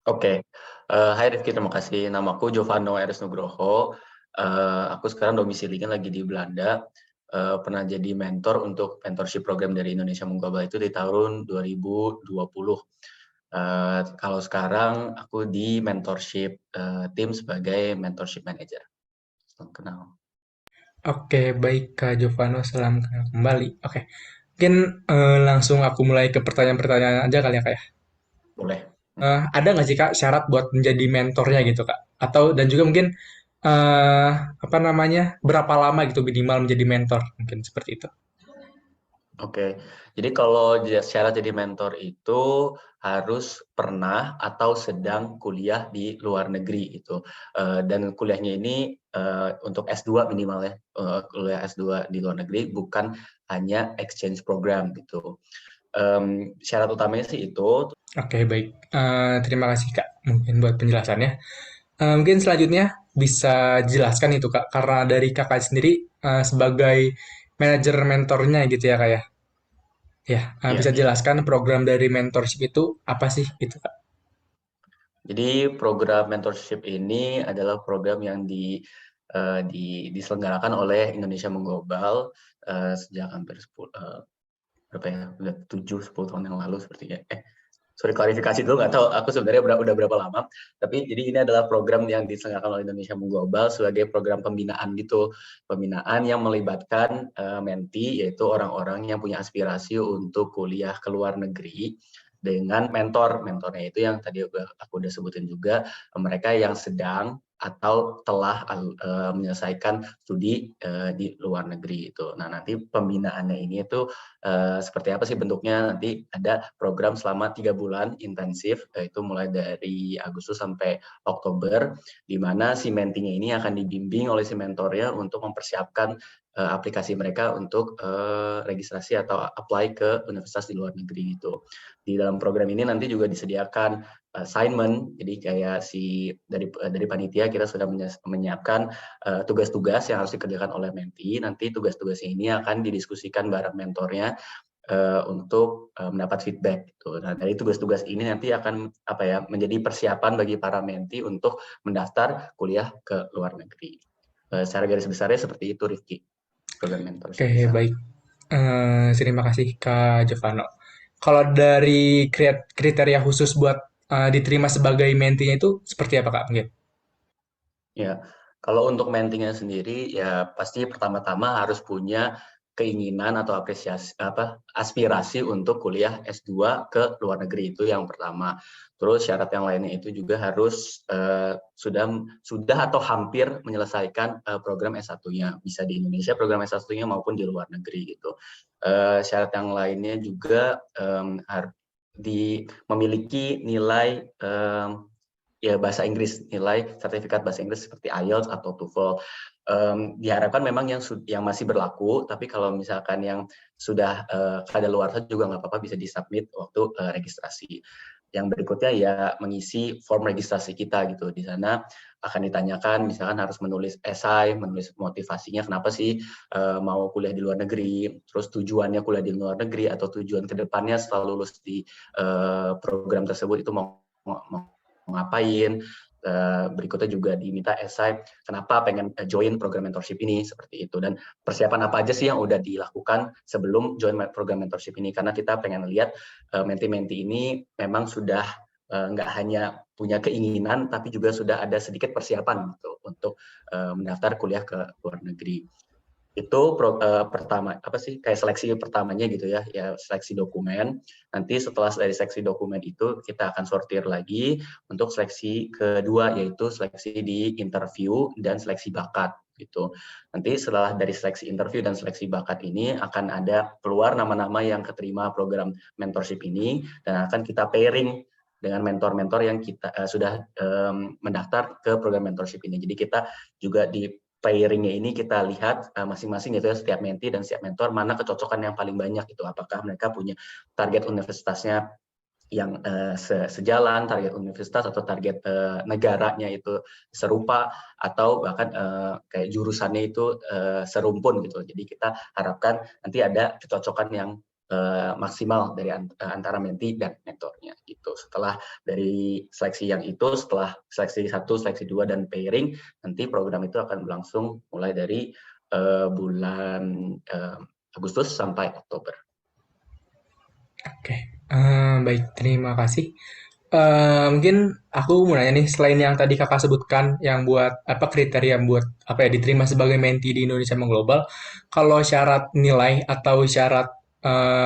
Oke, hai Rifki, terima kasih. Namaku Jovano Eres Nugroho. Aku sekarang domisilinya lagi di Belanda. Pernah jadi mentor untuk mentorship program dari Indonesia Mengglobal itu di tahun 2020. Kalau sekarang aku di mentorship tim sebagai mentorship manager. Salam kenal. Oke, baik Kak Jovano, salam kenal kembali. Oke, mungkin langsung aku mulai ke pertanyaan-pertanyaan aja kali ya Kak ya. Boleh. Ada nggak sih Kak syarat buat menjadi mentornya gitu Kak? Atau dan juga mungkin eh apa namanya berapa lama gitu minimal menjadi mentor mungkin seperti itu. Oke, jadi kalau syarat jadi mentor itu harus pernah atau sedang kuliah di luar negeri itu. Dan kuliahnya ini untuk S2 minimal ya, kuliah S2 di luar negeri, bukan hanya exchange program gitu. Syarat utamanya sih itu. Oke, baik. Terima kasih Kak mungkin buat penjelasannya. Mungkin selanjutnya bisa jelaskan itu Kak, karena dari Kakak sendiri sebagai manajer mentornya gitu ya Kak ya. Ya, Ya, bisa ya. jelaskan program dari mentorship itu apa sih gitu Kak? Jadi program mentorship ini adalah program yang diselenggarakan oleh Indonesia Mengglobal sejak hampir 10, berapa ya, udah 7-10 tahun yang lalu sepertinya. Sorry, klarifikasi dulu, nggak tahu aku sebenarnya udah berapa lama. Tapi jadi ini adalah program yang diselenggarakan oleh Indonesia Mengglobal sebagai program pembinaan gitu. Pembinaan yang melibatkan menti, yaitu orang-orang yang punya aspirasi untuk kuliah ke luar negeri dengan mentor. Mentornya itu yang tadi aku udah sebutin juga, mereka yang sedang atau telah menyelesaikan studi di luar negeri itu. Nah, nanti pembinaannya ini itu seperti apa sih bentuknya? Nanti ada program selama 3 bulan intensif, yaitu mulai dari Agustus sampai Oktober, di mana si mentinya ini akan dibimbing oleh si mentornya untuk mempersiapkan aplikasi mereka untuk registrasi atau apply ke universitas di luar negeri gitu. Di dalam program ini nanti juga disediakan assignment, jadi kayak dari panitia kita sudah menyiapkan tugas-tugas yang harus dikerjakan oleh menti. Nanti tugas-tugasnya ini akan didiskusikan bareng mentornya untuk mendapat feedback gitu. Nah, dari tugas-tugas ini nanti akan menjadi persiapan bagi para menti untuk mendaftar kuliah ke luar negeri. Secara garis besarnya seperti itu, Rifki, program Oke, mentorship di sana. baik. Terima kasih Kak Jovano. Kalau dari kriteria khusus buat diterima sebagai mentinya itu seperti apa Kak? Mungkin. Ya, kalau untuk mentinya sendiri ya pasti pertama-tama harus punya keinginan atau aspirasi untuk kuliah S2 ke luar negeri, itu yang pertama. Terus syarat yang lainnya itu juga harus sudah atau hampir menyelesaikan program S1-nya, bisa di Indonesia program S1-nya maupun di luar negeri gitu. Syarat yang lainnya juga harus memiliki nilai ya bahasa Inggris, nilai sertifikat bahasa Inggris seperti IELTS atau TOEFL. Diharapkan memang yang masih berlaku, tapi kalau misalkan yang sudah kadaluarsa juga nggak apa-apa, bisa disubmit waktu registrasi. Yang berikutnya ya mengisi form registrasi kita gitu. Di sana akan ditanyakan misalkan harus menulis esai, menulis motivasinya kenapa sih mau kuliah di luar negeri, terus tujuannya kuliah di luar negeri atau tujuan kedepannya setelah lulus di program tersebut itu mau ngapain. Berikutnya juga diminta esai kenapa pengen join program mentorship ini, seperti itu, dan persiapan apa aja sih yang udah dilakukan sebelum join program mentorship ini, karena kita pengen lihat menti-menti ini memang sudah nggak hanya punya keinginan tapi juga sudah ada sedikit persiapan gitu untuk mendaftar kuliah ke luar negeri. Itu pertama apa sih kayak seleksi pertamanya gitu ya, ya seleksi dokumen. Nanti setelah dari seleksi dokumen itu kita akan sortir lagi untuk seleksi kedua, yaitu seleksi di interview dan seleksi bakat gitu. Nanti setelah dari seleksi interview dan seleksi bakat ini akan ada keluar nama-nama yang keterima program mentorship ini, dan akan kita pairing dengan mentor-mentor yang kita sudah mendaftar ke program mentorship ini. Jadi kita juga di pairingnya ini kita lihat masing-masing gitu ya, setiap menti dan setiap mentor mana kecocokan yang paling banyak itu, apakah mereka punya target universitasnya yang sejalan, target universitas atau target negaranya itu serupa, atau bahkan kayak jurusannya itu serumpun gitu. Jadi kita harapkan nanti ada kecocokan yang maksimal dari antara menti dan mentornya gitu. Setelah dari seleksi yang itu, setelah seleksi 1, seleksi 2 dan pairing, nanti program itu akan berlangsung mulai dari bulan Agustus sampai Oktober. Oke, baik, terima kasih. Mungkin aku mau nanya nih, selain yang tadi kakak sebutkan, yang buat apa kriteria buat apa ya diterima sebagai menti di Indonesia Mengglobal, kalau syarat nilai atau syarat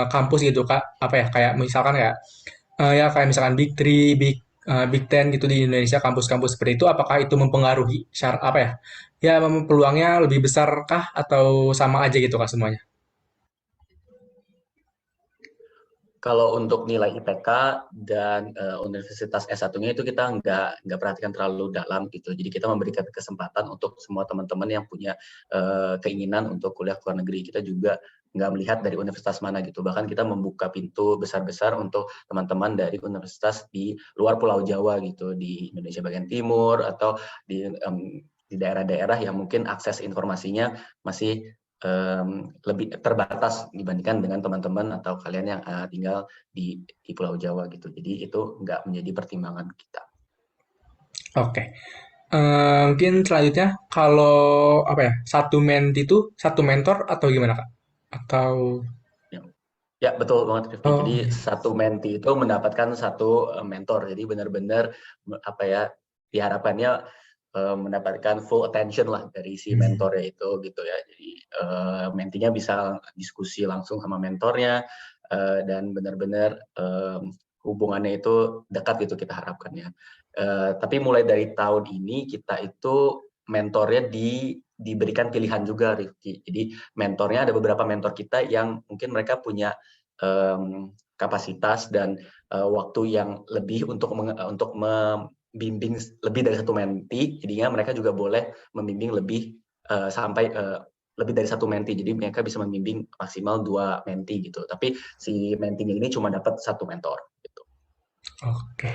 kampus gitu kak, apa ya kayak misalkan ya kayak misalkan Big Three, Big Ten gitu di Indonesia, kampus-kampus seperti itu, apakah itu mempengaruhi syarat apa ya? Ya peluangnya lebih besar kah atau sama aja gitu kak semuanya? Kalau untuk nilai IPK dan Universitas S1-nya itu kita nggak perhatikan terlalu dalam gitu. Jadi kita memberikan kesempatan untuk semua teman-teman yang punya keinginan untuk kuliah ke luar negeri. Kita juga nggak melihat dari universitas mana gitu. Bahkan kita membuka pintu besar-besar untuk teman-teman dari universitas di luar Pulau Jawa gitu, di Indonesia bagian timur atau di daerah-daerah yang mungkin akses informasinya masih lebih terbatas dibandingkan dengan teman-teman atau kalian yang tinggal di Pulau Jawa gitu. Jadi itu nggak menjadi pertimbangan kita. Oke. Mungkin selanjutnya kalau apa ya satu menti itu satu mentor atau gimana kak? Atau Ya, ya, betul banget Rifki. oh Jadi iya. satu menti itu mendapatkan satu mentor. Jadi benar-benar apa ya diharapkannya mendapatkan full attention lah dari si Hmm. mentornya itu gitu ya. Jadi mentinya bisa diskusi langsung sama mentornya dan benar-benar hubungannya itu dekat gitu kita harapkan ya. Tapi mulai dari tahun ini kita itu mentornya diberikan pilihan juga Rifki. Jadi mentornya ada beberapa mentor kita yang mungkin mereka punya kapasitas dan waktu yang lebih untuk membimbing lebih dari satu menti, jadinya mereka juga boleh membimbing lebih sampai lebih dari satu menti, jadi mereka bisa membimbing maksimal 2 menti gitu. Tapi si mentinya ini cuma dapat satu mentor gitu. Oke.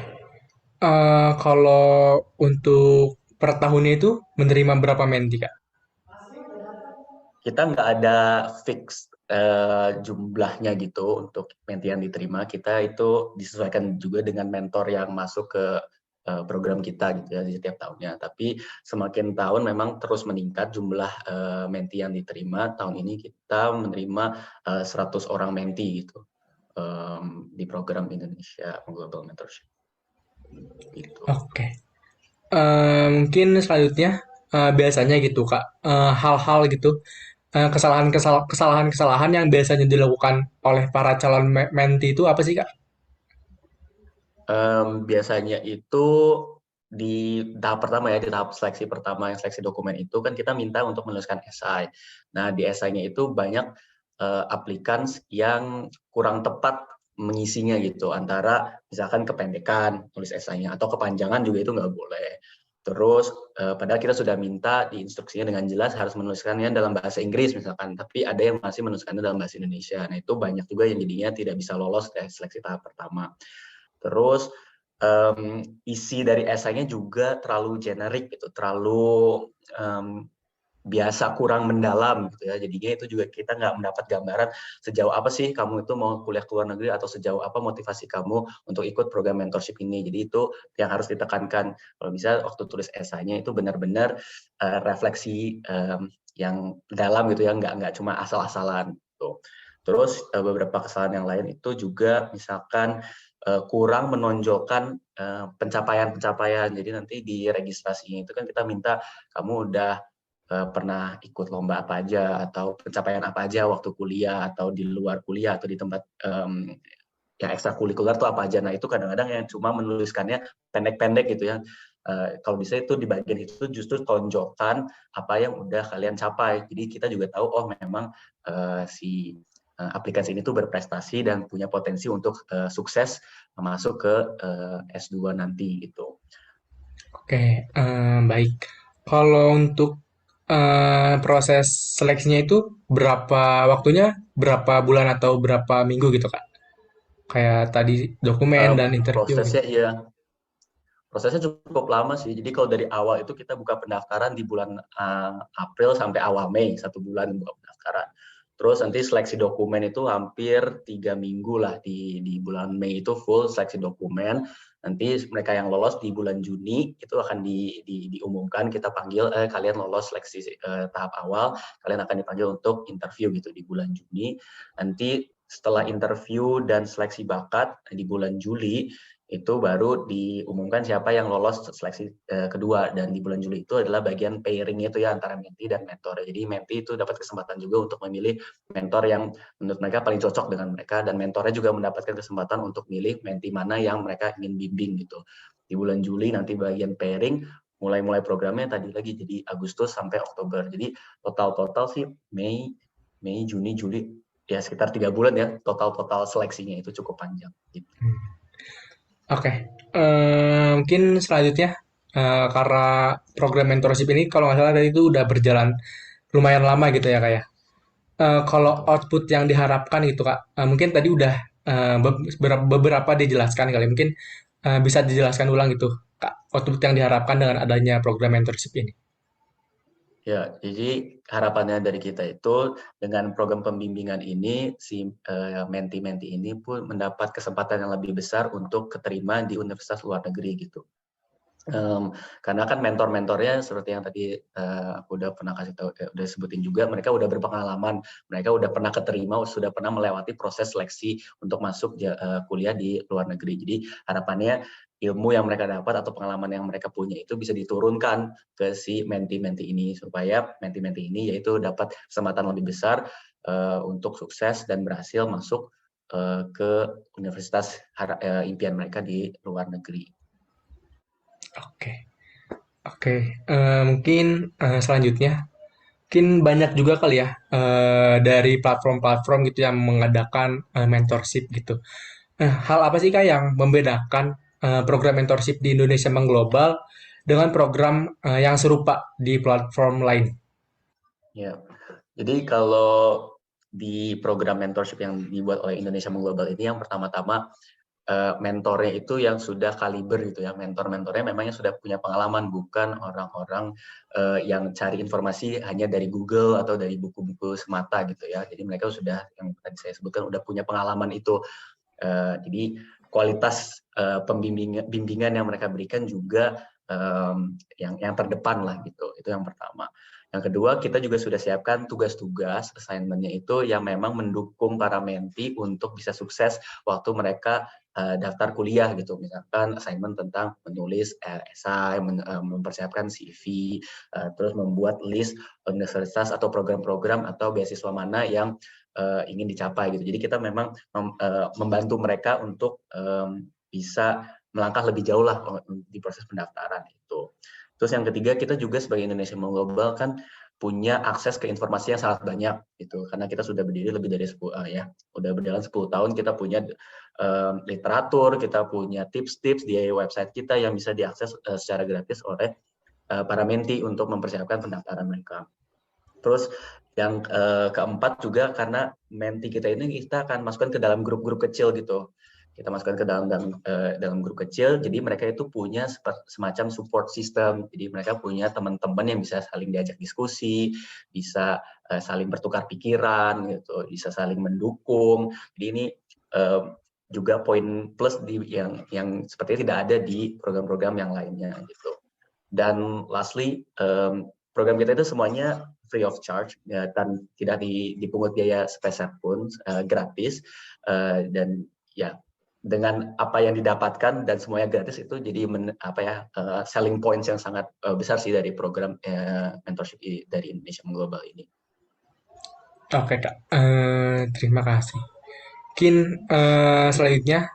Kalau untuk per tahunnya itu menerima berapa menti kak? Kita nggak ada fix jumlahnya gitu untuk menti yang diterima. Kita itu disesuaikan juga dengan mentor yang masuk ke program kita gitu ya di setiap tahunnya. Tapi semakin tahun memang terus meningkat jumlah menti yang diterima. Tahun ini kita menerima 100 orang menti gitu di program Indonesia Global Mentorship gitu. Oke. Mungkin selanjutnya biasanya gitu kak hal-hal gitu kesalahan-kesalahan yang biasanya dilakukan oleh para calon menti itu apa sih kak? Biasanya itu di tahap pertama ya, di tahap seleksi pertama yang seleksi dokumen itu kan kita minta untuk menuliskan esai. Nah di esainya itu banyak aplikan yang kurang tepat mengisinya gitu, antara misalkan kependekan tulis esainya atau kepanjangan juga itu nggak boleh. Terus padahal kita sudah minta di instruksinya dengan jelas harus menuliskannya dalam bahasa Inggris misalkan, tapi ada yang masih menuliskannya dalam bahasa Indonesia. Nah itu banyak juga yang jadinya tidak bisa lolos tes seleksi tahap pertama. Terus isi dari esainya juga terlalu generik gitu, terlalu biasa kurang mendalam gitu ya. Jadinya itu juga kita nggak mendapat gambaran sejauh apa sih kamu itu mau kuliah ke luar negeri atau sejauh apa motivasi kamu untuk ikut program mentorship ini. Jadi itu yang harus ditekankan. Kalau bisa waktu tulis esainya itu benar-benar refleksi yang dalam gitu ya, nggak cuma asal-asalan gitu. Terus beberapa kesalahan yang lain itu juga misalkan kurang menonjolkan pencapaian-pencapaian. Jadi nanti di registrasinya itu kan kita minta kamu udah pernah ikut lomba apa aja atau pencapaian apa aja waktu kuliah atau di luar kuliah atau di tempat yang ekstrakurikuler tuh apa aja. Nah itu kadang-kadang yang cuma menuliskannya pendek-pendek gitu ya. Kalau bisa itu di bagian itu justru tonjolkan apa yang udah kalian capai. Jadi kita juga tahu oh memang si aplikasi ini tuh berprestasi dan punya potensi untuk sukses masuk ke S2 nanti gitu. Oke, baik. Kalau untuk proses seleksinya itu berapa waktunya, berapa bulan atau berapa minggu gitu Kak? Kayak tadi dokumen dan interview gitu. Prosesnya ya prosesnya cukup lama sih. Jadi kalau dari awal itu kita buka pendaftaran di bulan April sampai awal Mei, 1 bulan buka pendaftaran. Terus nanti seleksi dokumen itu hampir 3 minggu lah, di bulan Mei itu full seleksi dokumen. Nanti mereka yang lolos di bulan Juni itu akan diumumkan, kita panggil kalian lolos seleksi tahap awal, kalian akan dipanggil untuk interview gitu di bulan Juni. Nanti setelah interview dan seleksi bakat di bulan Juli itu baru diumumkan siapa yang lolos seleksi kedua, dan di bulan Juli itu adalah bagian pairing itu ya antara mentee dan mentor. Jadi mentee itu dapat kesempatan juga untuk memilih mentor yang menurut mereka paling cocok dengan mereka, dan mentornya juga mendapatkan kesempatan untuk milih mentee mana yang mereka ingin bimbing gitu. Di bulan Juli nanti bagian pairing, mulai programnya tadi lagi jadi Agustus sampai Oktober. Jadi total sih Mei, Juni, Juli, ya sekitar 3 bulan ya total seleksinya, itu cukup panjang gitu. Oke, mungkin selanjutnya karena program mentorship ini kalau nggak salah tadi itu udah berjalan lumayan lama gitu ya kak ya. Kalau output yang diharapkan gitu kak, mungkin tadi udah beberapa dijelaskan kali, mungkin bisa dijelaskan ulang gitu kak, output yang diharapkan dengan adanya program mentorship ini. Ya, jadi harapannya dari kita itu dengan program pembimbingan ini si menti-menti ini pun mendapat kesempatan yang lebih besar untuk keterima di universitas luar negeri gitu. Karena kan mentor-mentornya seperti yang tadi aku udah pernah kasih tahu, udah sebutin juga, mereka udah berpengalaman, mereka udah pernah keterima, sudah pernah melewati proses seleksi untuk masuk kuliah di luar negeri. Jadi harapannya ilmu yang mereka dapat atau pengalaman yang mereka punya itu bisa diturunkan ke si menti-menti ini, supaya menti-menti ini yaitu dapat kesempatan lebih besar untuk sukses dan berhasil masuk ke universitas impian mereka di luar negeri. Oke, oke. Mungkin selanjutnya, mungkin banyak juga kali ya dari platform-platform gitu yang mengadakan mentorship gitu. Hal apa sih Kak yang membedakan program mentorship di Indonesia Mengglobal dengan program yang serupa di platform lain? Ya, jadi kalau di program mentorship yang dibuat oleh Indonesia Mengglobal ini, yang pertama-tama mentornya itu yang sudah kaliber gitu ya, mentor-mentornya memang yang sudah punya pengalaman, bukan orang-orang yang cari informasi hanya dari Google atau dari buku-buku semata gitu ya. Jadi mereka sudah, yang tadi saya sebutkan, udah punya pengalaman itu. Jadi kualitas bimbingan yang mereka berikan juga yang terdepan lah gitu. Itu yang pertama. Yang kedua, kita juga sudah siapkan tugas-tugas assignment-nya itu yang memang mendukung para menti untuk bisa sukses waktu mereka daftar kuliah gitu. Misalkan assignment tentang menulis esai, mempersiapkan CV, terus membuat list universitas atau program-program atau beasiswa mana yang ingin dicapai gitu. Jadi kita memang membantu mereka untuk bisa melangkah lebih jauh lah di proses pendaftaran itu. Terus yang ketiga, kita juga sebagai Indonesia Mengglobal kan punya akses ke informasi yang sangat banyak gitu, karena kita sudah berdiri lebih dari 10 ya, udah berjalan 10 tahun, kita punya literatur, kita punya tips-tips di website kita yang bisa diakses secara gratis oleh para menti untuk mempersiapkan pendaftaran mereka. Terus yang keempat juga, karena menti kita ini kita akan masukkan ke dalam grup-grup kecil gitu. Kita masukkan ke dalam grup kecil, jadi mereka itu punya semacam support system. Jadi mereka punya teman-teman yang bisa saling diajak diskusi, bisa saling bertukar pikiran gitu, bisa saling mendukung. Jadi ini juga poin plus yang sepertinya tidak ada di program-program yang lainnya gitu. Dan lastly, program kita itu semuanya free of charge ya, dan tidak dipungut biaya sepeser pun, gratis, dan ya dengan apa yang didapatkan dan semuanya gratis, itu jadi selling points yang sangat besar sih dari program mentorship dari Indonesia Mengglobal ini. Oke Kak, terima kasih. Mungkin selanjutnya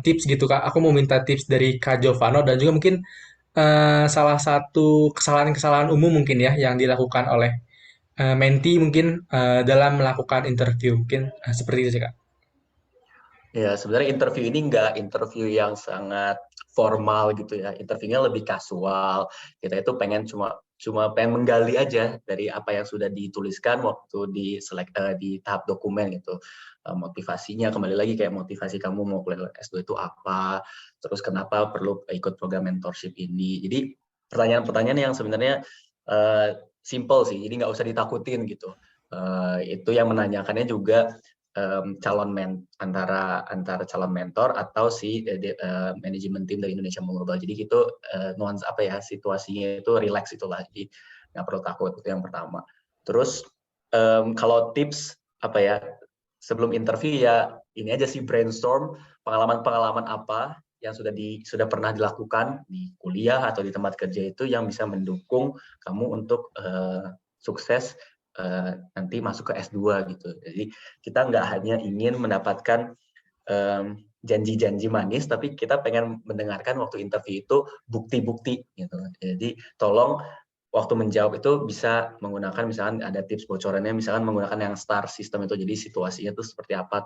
tips gitu Kak, aku mau minta tips dari Kak Jovano dan juga mungkin salah satu kesalahan-kesalahan umum mungkin ya yang dilakukan oleh menti mungkin dalam melakukan interview mungkin seperti itu sih Kak. Ya, sebenarnya interview ini nggak interview yang sangat formal gitu ya. Interviewnya lebih kasual. Kita itu cuma pengen menggali aja dari apa yang sudah dituliskan waktu di tahap dokumen gitu. Motivasinya, kembali lagi kayak motivasi kamu mau kuliah S2 itu apa, terus kenapa perlu ikut program mentorship ini. Jadi pertanyaan-pertanyaan yang sebenarnya simple sih, jadi nggak usah ditakutin gitu. Itu yang menanyakannya juga antara antara calon mentor atau si manajemen tim dari Indonesia Mengglobal. Jadi itu nuans apa ya, situasinya itu relax itulah, jadi nggak perlu takut. Itu yang pertama. Terus kalau tips apa ya, sebelum interview ya ini aja sih, brainstorm pengalaman-pengalaman apa yang sudah pernah dilakukan di kuliah atau di tempat kerja itu yang bisa mendukung kamu untuk sukses nanti masuk ke S2 gitu. Jadi kita nggak hanya ingin mendapatkan janji-janji manis, tapi kita pengen mendengarkan waktu interview itu bukti-bukti gitu. Jadi tolong waktu menjawab itu bisa menggunakan, misalkan ada tips bocorannya, misalkan menggunakan yang STAR system itu. Jadi situasinya itu seperti apa,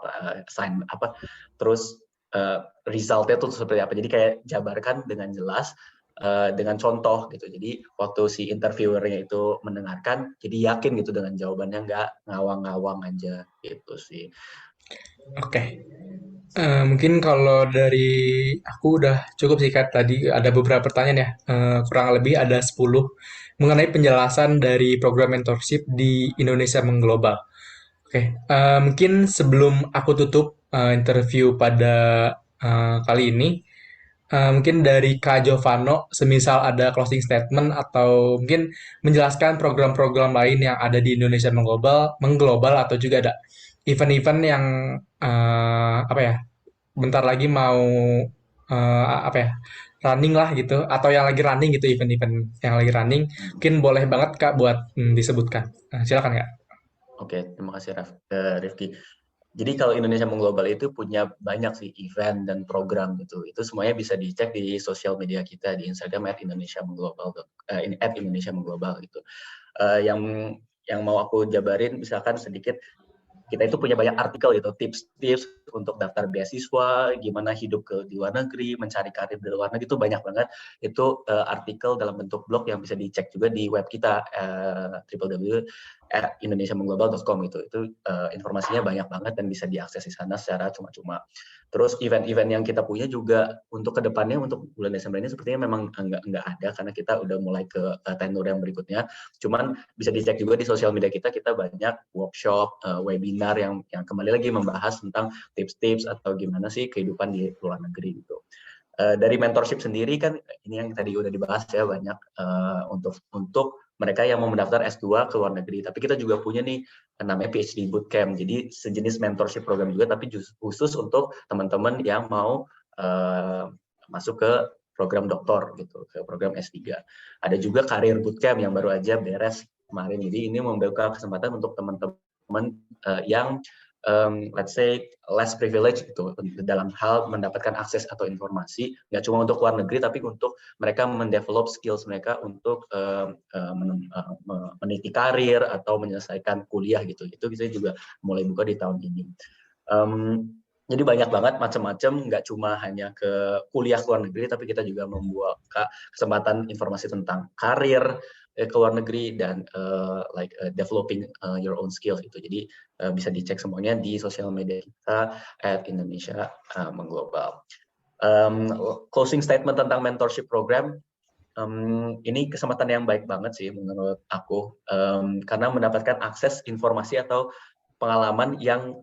sign apa, terus resultnya itu seperti apa. Jadi kayak jabarkan dengan jelas, dengan contoh gitu. Jadi waktu si interviewernya itu mendengarkan, jadi yakin gitu dengan jawabannya, nggak ngawang-ngawang aja gitu sih. Oke. Mungkin kalau dari aku udah cukup sih Kak. Tadi ada beberapa pertanyaan ya. Kurang lebih ada 10 mengenai penjelasan dari program mentorship di Indonesia Mengglobal. Oke, mungkin sebelum aku tutup interview pada kali ini, mungkin dari Kak Giovanno, semisal ada closing statement atau mungkin menjelaskan program-program lain yang ada di Indonesia mengglobal atau juga ada event-event yang apa ya, bentar lagi mau apa ya, running lah gitu, atau yang lagi running gitu, event-event yang lagi running, mungkin boleh banget Kak buat disebutkan. Silakan Kak. Oke, terima kasih Rifki. Jadi kalau Indonesia Mengglobal itu punya banyak sih event dan program gitu. Itu semuanya bisa dicek di sosial media kita di Instagram @Indonesia Mengglobal, @Indonesia Mengglobal gitu. Yang mau aku jabarin misalkan sedikit, kita itu punya banyak artikel gitu, tips-tips untuk daftar beasiswa, gimana hidup di luar negeri, mencari karir di luar negeri, itu banyak banget. Itu artikel dalam bentuk blog yang bisa dicek juga di web kita, www.indonesiamengglobal.com itu. Informasinya banyak banget dan bisa diakses di sana secara cuma-cuma. Terus event-event yang kita punya juga untuk kedepannya, untuk bulan Desember ini sepertinya memang nggak ada, karena kita udah mulai ke tenur yang berikutnya. Cuman bisa dicek juga di sosial media kita banyak workshop, webinar yang kembali lagi membahas tentang tips-tips atau gimana sih kehidupan di luar negeri gitu. Dari mentorship sendiri kan ini yang tadi udah dibahas ya, banyak untuk mereka yang mau mendaftar S2 ke luar negeri. Tapi kita juga punya nih namanya PhD Bootcamp. Jadi sejenis mentorship program juga, tapi khusus untuk teman-teman yang mau masuk ke program doktor gitu, ke program S3. Ada juga karir bootcamp yang baru aja beres kemarin. Jadi ini membuka kesempatan untuk teman-teman yang let's say less privilege gitu, dalam hal mendapatkan akses atau informasi, nggak cuma untuk luar negeri, tapi untuk mereka mendevelop skills mereka untuk meniti karir atau menyelesaikan kuliah gitu. Itu bisa juga mulai buka di tahun ini. Jadi banyak banget macam-macam, nggak cuma hanya ke kuliah ke luar negeri, tapi kita juga membuka kesempatan informasi tentang karir ke luar negeri dan developing your own skills gitu. Jadi bisa dicek semuanya di sosial media kita @Indonesia Mengglobal. Closing statement tentang mentorship program, ini kesempatan yang baik banget sih menurut aku, karena mendapatkan akses informasi atau pengalaman yang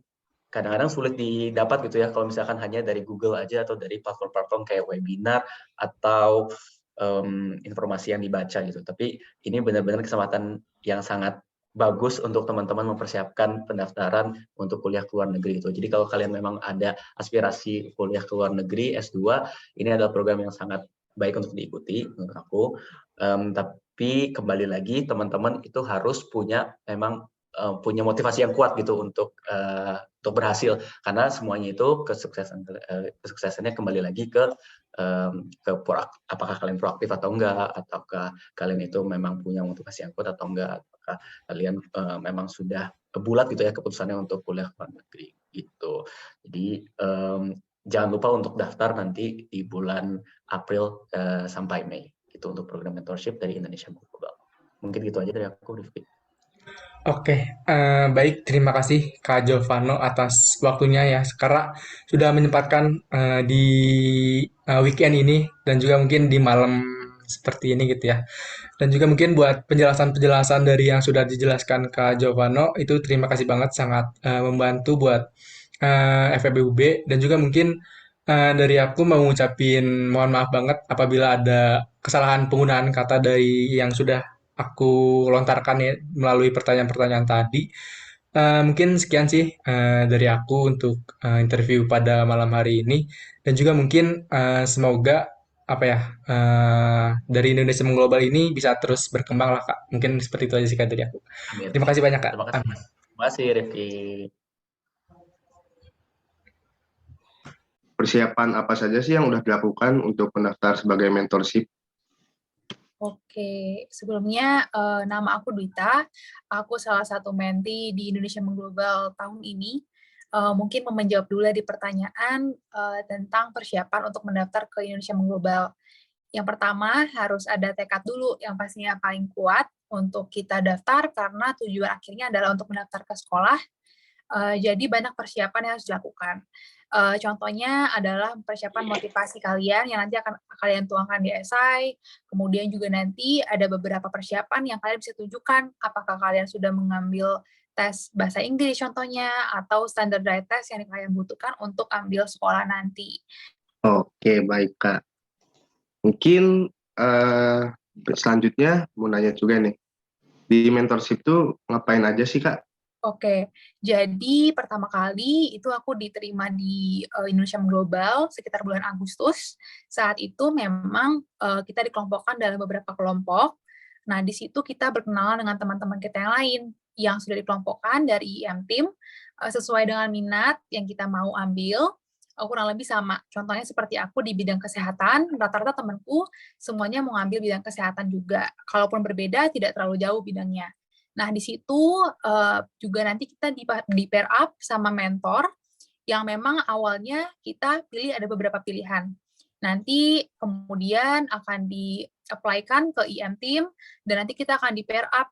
kadang-kadang sulit didapat gitu ya, kalau misalkan hanya dari Google aja atau dari platform-platform kayak webinar atau informasi yang dibaca gitu. Tapi ini benar-benar kesempatan yang sangat bagus untuk teman-teman mempersiapkan pendaftaran untuk kuliah ke luar negeri itu. Jadi kalau kalian memang ada aspirasi kuliah ke luar negeri S2, ini adalah program yang sangat baik untuk diikuti menurut aku. Tapi kembali lagi teman-teman itu harus punya punya motivasi yang kuat gitu untuk berhasil, karena semuanya itu kesuksesannya kembali lagi ke apakah kalian proaktif atau enggak, ataukah kalian itu memang punya motivasi yang kuat atau enggak, apakah kalian memang sudah bulat gitu ya keputusannya untuk kuliah ke luar negeri gitu. Jadi jangan lupa untuk daftar nanti di bulan April sampai Mei itu untuk program mentorship dari Indonesia Mengglobal. Mungkin gitu aja dari aku, Rifki. Oke, baik. Terima kasih Kak Giovanno atas waktunya ya. Karena sudah menyempatkan di weekend ini dan juga mungkin di malam seperti ini gitu ya. Dan juga mungkin buat penjelasan-penjelasan dari yang sudah dijelaskan Kak Giovanno, itu terima kasih banget, sangat membantu buat FEBUB. Dan juga mungkin dari aku mau ngucapin mohon maaf banget apabila ada kesalahan penggunaan kata dari yang sudah aku lontarkan ya melalui pertanyaan-pertanyaan tadi. Mungkin sekian sih dari aku untuk interview pada malam hari ini, dan juga mungkin semoga apa ya dari Indonesia Mengglobal ini bisa terus berkembang lah Kak. Mungkin seperti itu aja sih Kak dari aku. Amin. Terima kasih banyak Kak. Terima kasih. Terima kasih, Rifki. Persiapan apa saja sih yang udah dilakukan untuk mendaftar sebagai mentorship? Oke, sebelumnya nama aku Dwita, aku salah satu menti di Indonesia Mengglobal tahun ini. Mungkin mau menjawab dulu di pertanyaan tentang persiapan untuk mendaftar ke Indonesia Mengglobal. Yang pertama harus ada tekad dulu yang pastinya paling kuat untuk kita daftar karena tujuan akhirnya adalah untuk mendaftar ke sekolah. Jadi banyak persiapan yang harus dilakukan. Contohnya adalah persiapan motivasi kalian yang nanti akan kalian tuangkan di esai. Kemudian juga nanti ada beberapa persiapan yang kalian bisa tunjukkan apakah kalian sudah mengambil tes bahasa Inggris contohnya, atau standardized test yang kalian butuhkan untuk ambil sekolah nanti. Oke, baik Kak. Mungkin selanjutnya mau nanya juga nih, di mentorship tuh ngapain aja sih Kak? Oke, jadi pertama kali itu aku diterima di Indonesia Mengglobal sekitar bulan Agustus. Saat itu memang kita dikelompokkan dalam beberapa kelompok. Nah, di situ kita berkenalan dengan teman-teman kita yang lain yang sudah dikelompokkan dari IM Team sesuai dengan minat yang kita mau ambil. Kurang lebih sama. Contohnya seperti aku di bidang kesehatan, rata-rata temanku semuanya mau ngambil bidang kesehatan juga. Kalaupun berbeda, tidak terlalu jauh bidangnya. Nah, di situ juga nanti kita di pair up sama mentor yang memang awalnya kita pilih ada beberapa pilihan. Nanti kemudian akan di-apply-kan ke IM Team, dan nanti kita akan di pair up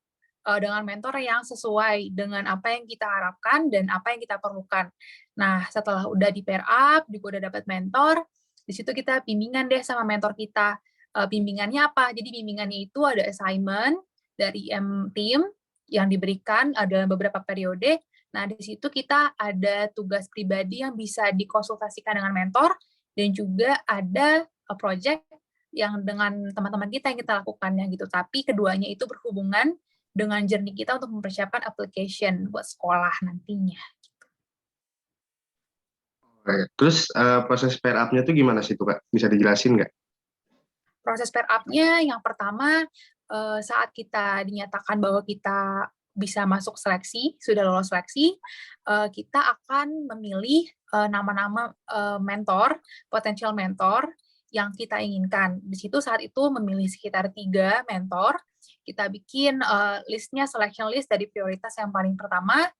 dengan mentor yang sesuai dengan apa yang kita harapkan dan apa yang kita perlukan. Nah, setelah udah di pair up, juga udah dapat mentor, di situ kita bimbingan deh sama mentor kita. Bimbingannya apa? Jadi bimbingannya itu ada assignment dari IM Team, yang diberikan dalam beberapa periode. Nah, di situ kita ada tugas pribadi yang bisa dikonsultasikan dengan mentor, dan juga ada project yang dengan teman-teman kita yang kita lakukannya gitu. Tapi keduanya itu berhubungan dengan journey kita untuk mempersiapkan application buat sekolah nantinya. Terus proses pair up-nya tuh gimana sih tuh Kak? Bisa dijelasin nggak? Proses pair up-nya yang pertama, saat kita dinyatakan bahwa kita bisa masuk seleksi, sudah lolos seleksi, kita akan memilih nama-nama mentor, potensial mentor yang kita inginkan. Di situ saat itu memilih sekitar 3 mentor, kita bikin listnya, selection list dari prioritas yang paling pertama.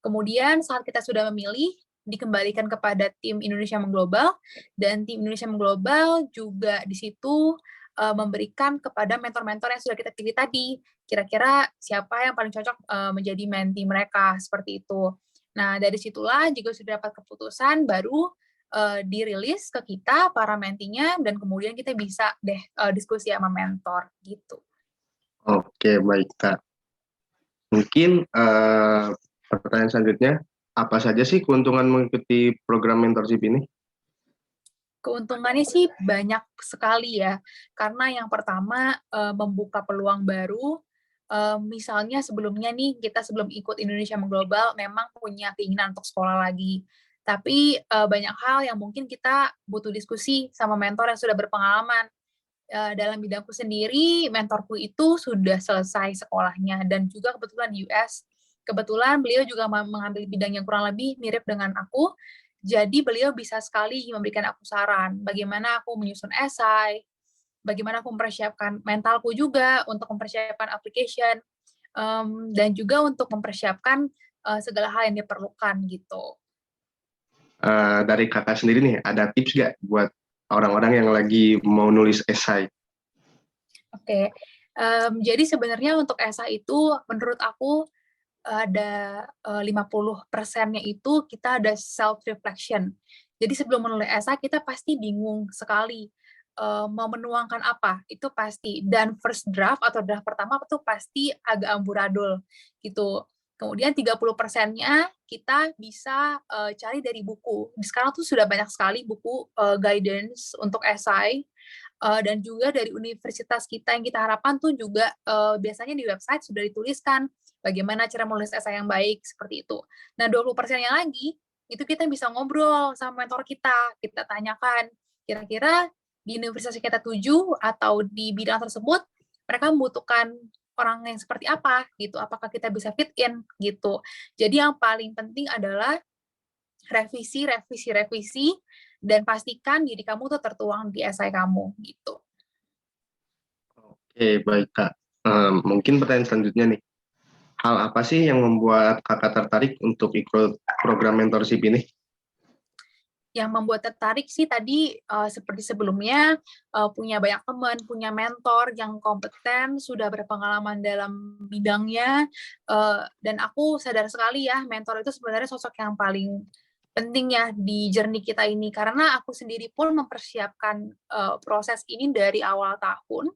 Kemudian saat kita sudah memilih, dikembalikan kepada tim Indonesia Mengglobal, dan tim Indonesia Mengglobal juga di situ memberikan kepada mentor-mentor yang sudah kita pilih tadi, kira-kira siapa yang paling cocok menjadi mentee mereka, seperti itu. Nah, dari situlah juga sudah dapat keputusan, baru dirilis ke kita, para mentinya, dan kemudian kita bisa deh diskusi sama mentor, gitu. Oke, baik Kak. Mungkin pertanyaan selanjutnya, apa saja sih keuntungan mengikuti program mentorship ini? Keuntungannya sih banyak sekali ya, karena yang pertama membuka peluang baru. Misalnya sebelumnya nih, kita sebelum ikut Indonesia Mengglobal memang punya keinginan untuk sekolah lagi. Tapi banyak hal yang mungkin kita butuh diskusi sama mentor yang sudah berpengalaman. Dalam bidangku sendiri, mentorku itu sudah selesai sekolahnya, dan juga kebetulan di US. Kebetulan beliau juga mengambil bidang yang kurang lebih mirip dengan aku, jadi beliau bisa sekali memberikan aku saran, bagaimana aku menyusun esai, bagaimana aku mempersiapkan mentalku juga untuk mempersiapkan application, dan juga untuk mempersiapkan segala hal yang diperlukan gitu. Dari kakak sendiri nih, ada tips nggak buat orang-orang yang lagi mau nulis esai? Oke, jadi sebenarnya untuk esai itu menurut aku ada 50%-nya itu kita ada self reflection. Jadi sebelum menulis esai kita pasti bingung sekali mau menuangkan apa, itu pasti. Dan first draft atau draft pertama itu pasti agak amburadul gitu. Kemudian 30%-nya kita bisa cari dari buku. Sekarang tuh sudah banyak sekali buku guidance untuk esai, dan juga dari universitas kita yang kita harapkan tuh juga biasanya di website sudah dituliskan bagaimana cara menulis esai yang baik, seperti itu. Nah, 20%-nya lagi, itu kita bisa ngobrol sama mentor kita tanyakan, kira-kira di universitas yang kita tuju atau di bidang tersebut, mereka membutuhkan orang yang seperti apa gitu, apakah kita bisa fit in gitu. Jadi yang paling penting adalah revisi, dan pastikan diri kamu tuh tertuang di esai kamu gitu. Oke, baik Kak. Mungkin pertanyaan selanjutnya nih. Hal apa sih yang membuat Kakak tertarik untuk ikut program mentorship ini? Yang membuat tertarik sih tadi seperti sebelumnya, punya banyak teman, punya mentor yang kompeten, sudah berpengalaman dalam bidangnya, dan aku sadar sekali ya, mentor itu sebenarnya sosok yang paling penting ya di journey kita ini. Karena aku sendiri pun mempersiapkan proses ini dari awal tahun,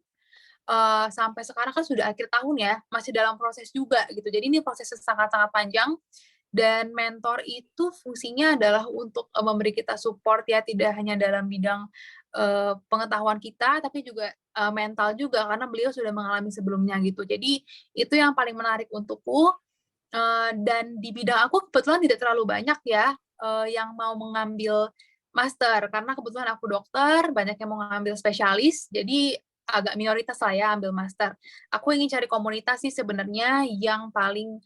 sampai sekarang kan sudah akhir tahun ya, masih dalam proses juga gitu. Jadi ini prosesnya sangat-sangat panjang, dan mentor itu fungsinya adalah untuk memberi kita support ya, tidak hanya dalam bidang pengetahuan kita, tapi juga mental juga, karena beliau sudah mengalami sebelumnya gitu. Jadi itu yang paling menarik untukku, dan di bidang aku kebetulan tidak terlalu banyak ya yang mau mengambil master, karena kebetulan aku dokter, banyak yang mau mengambil spesialis, jadi agak minoritas lah ya ambil master. Aku ingin cari komunitas sih sebenarnya yang paling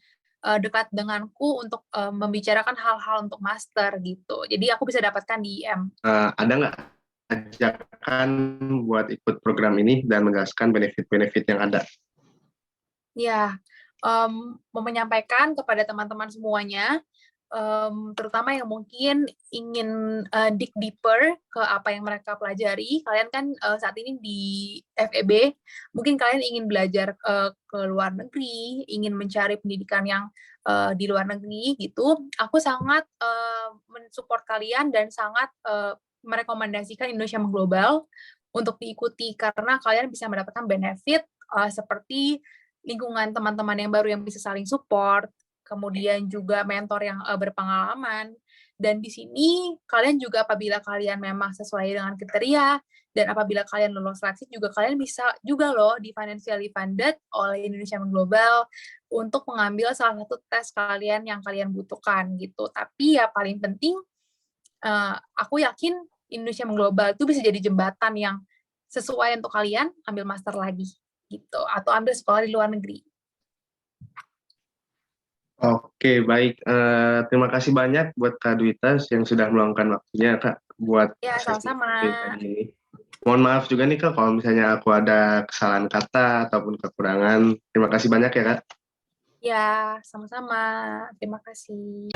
dekat denganku untuk membicarakan hal-hal untuk master gitu. Jadi aku bisa dapatkan di IM. Ada nggak ajakan buat ikut program ini dan menjelaskan benefit-benefit yang ada? Ya, mau menyampaikan kepada teman-teman semuanya, terutama yang mungkin ingin dig deeper ke apa yang mereka pelajari. Kalian kan saat ini di FEB, mungkin kalian ingin belajar ke luar negeri, ingin mencari pendidikan yang di luar negeri gitu. Aku sangat mensupport kalian dan sangat merekomendasikan Indonesia Mengglobal untuk diikuti, karena kalian bisa mendapatkan benefit seperti lingkungan teman-teman yang baru yang bisa saling support, kemudian juga mentor yang berpengalaman. Dan di sini kalian juga apabila kalian memang sesuai dengan kriteria dan apabila kalian lolos seleksi juga kalian bisa juga loh di financially funded oleh Indonesia Mengglobal untuk mengambil salah satu tes kalian yang kalian butuhkan gitu. Tapi ya paling penting aku yakin Indonesia Mengglobal itu bisa jadi jembatan yang sesuai untuk kalian ambil master lagi gitu, atau ambil sekolah di luar negeri. Oke, baik. Terima kasih banyak buat Kak Dwitas yang sudah meluangkan waktunya, Kak, buat Ya, sesi sama-sama. tadi ini. Mohon maaf juga nih, Kak, kalau misalnya aku ada kesalahan kata ataupun kekurangan. Terima kasih banyak ya, Kak. Ya, sama-sama. Terima kasih.